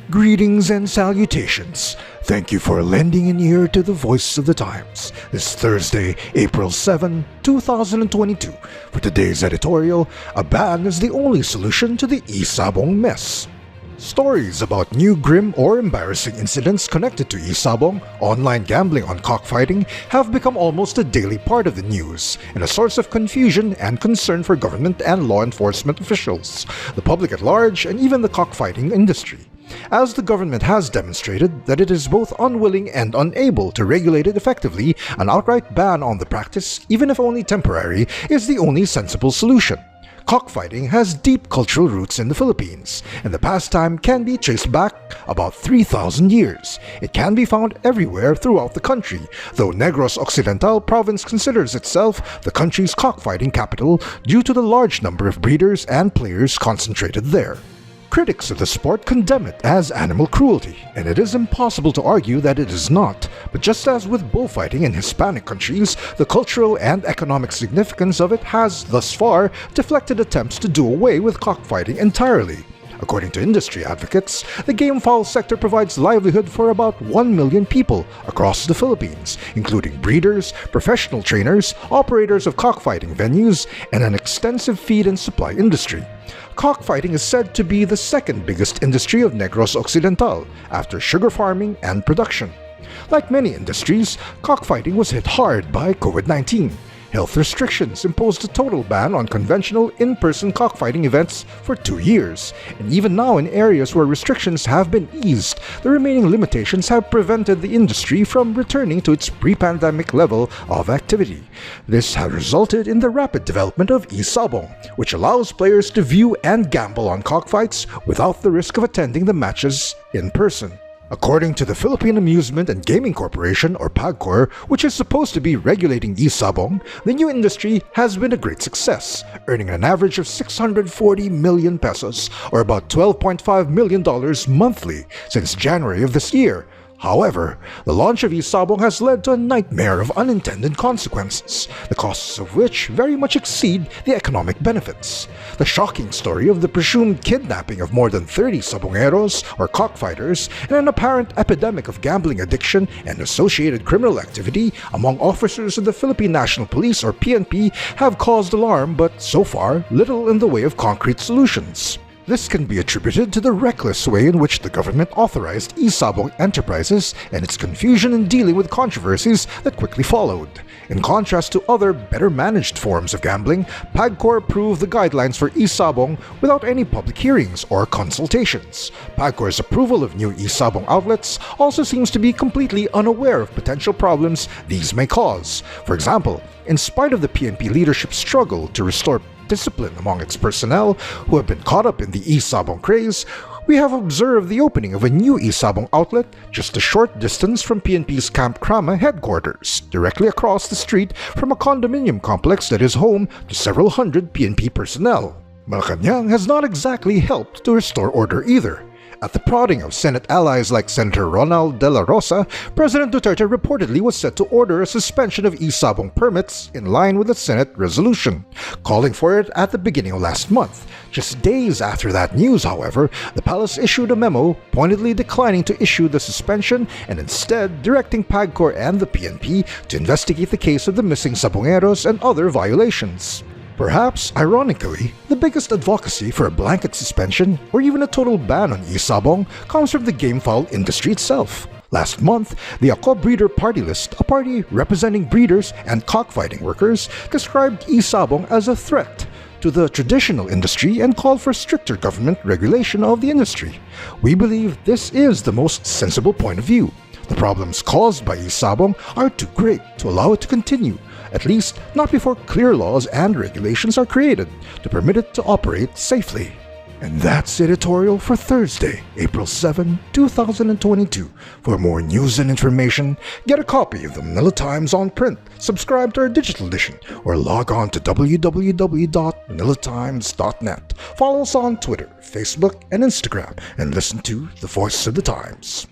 Greetings and salutations. Thank you for lending an ear to the voice of the times. This Thursday, April 7, 2022. For today's editorial, a ban is the only solution to the e-sabong mess. Stories about new grim or embarrassing incidents connected to e-sabong, online gambling on cockfighting, have become almost a daily part of the news and a source of confusion and concern for government and law enforcement officials, the public at large, and even the cockfighting industry. As the government has demonstrated that it is both unwilling and unable to regulate it effectively, an outright ban on the practice, even if only temporary, is the only sensible solution. Cockfighting has deep cultural roots in the Philippines, and the pastime can be traced back about 3,000 years. It can be found everywhere throughout the country, though Negros Occidental province considers itself the country's cockfighting capital due to the large number of breeders and players concentrated there. Critics of the sport condemn it as animal cruelty, and it is impossible to argue that it is not. But just as with bullfighting in Hispanic countries, the cultural and economic significance of it has, thus far, deflected attempts to do away with cockfighting entirely. According to industry advocates, the gamefowl sector provides livelihood for about 1 million people across the Philippines, including breeders, professional trainers, operators of cockfighting venues, and an extensive feed and supply industry. Cockfighting is said to be the second biggest industry of Negros Occidental, after sugar farming and production. Like many industries, cockfighting was hit hard by COVID-19. Health restrictions imposed a total ban on conventional in-person cockfighting events for 2 years, and even now in areas where restrictions have been eased, the remaining limitations have prevented the industry from returning to its pre-pandemic level of activity. This has resulted in the rapid development of e-sabong, which allows players to view and gamble on cockfights without the risk of attending the matches in person. According to the Philippine Amusement and Gaming Corporation, or PAGCOR, which is supposed to be regulating e-sabong, the new industry has been a great success, earning an average of 640 million pesos, or about $12.5 million monthly, since January of this year. However, the launch of e-sabong has led to a nightmare of unintended consequences, the costs of which very much exceed the economic benefits. The shocking story of the presumed kidnapping of more than 30 sabongeros, or cockfighters, and an apparent epidemic of gambling addiction and associated criminal activity among officers of the Philippine National Police, or PNP, have caused alarm, but so far, little in the way of concrete solutions. This can be attributed to the reckless way in which the government authorized e-sabong enterprises and its confusion in dealing with controversies that quickly followed. In contrast to other, better-managed forms of gambling, PAGCOR approved the guidelines for e-sabong without any public hearings or consultations. PAGCOR's approval of new e-sabong outlets also seems to be completely unaware of potential problems these may cause. For example, in spite of the PNP leadership's struggle to restore discipline among its personnel who have been caught up in the e-sabong craze, we have observed the opening of a new e-sabong outlet just a short distance from PNP's Camp Crama headquarters, directly across the street from a condominium complex that is home to several hundred PNP personnel. Malacanang has not exactly helped to restore order either. At the prodding of Senate allies like Senator Ronald De La Rosa, President Duterte reportedly was set to order a suspension of e-sabong permits in line with the Senate resolution, calling for it at the beginning of last month. Just days after that news, however, the palace issued a memo pointedly declining to issue the suspension and instead directing PAGCOR and the PNP to investigate the case of the missing sabongeros and other violations. Perhaps, ironically, the biggest advocacy for a blanket suspension or even a total ban on e-sabong comes from the gamefowl industry itself. Last month, the Ako Breeder Party List, a party representing breeders and cockfighting workers, described e-sabong as a threat to the traditional industry and called for stricter government regulation of the industry. We believe this is the most sensible point of view. The problems caused by e-sabong are too great to allow it to continue, at least not before clear laws and regulations are created to permit it to operate safely. And that's editorial for Thursday, April 7, 2022. For more news and information, get a copy of the Manila Times on print, subscribe to our digital edition, or log on to www.manilatimes.net. Follow us on Twitter, Facebook, and Instagram, and listen to The Voice of the Times.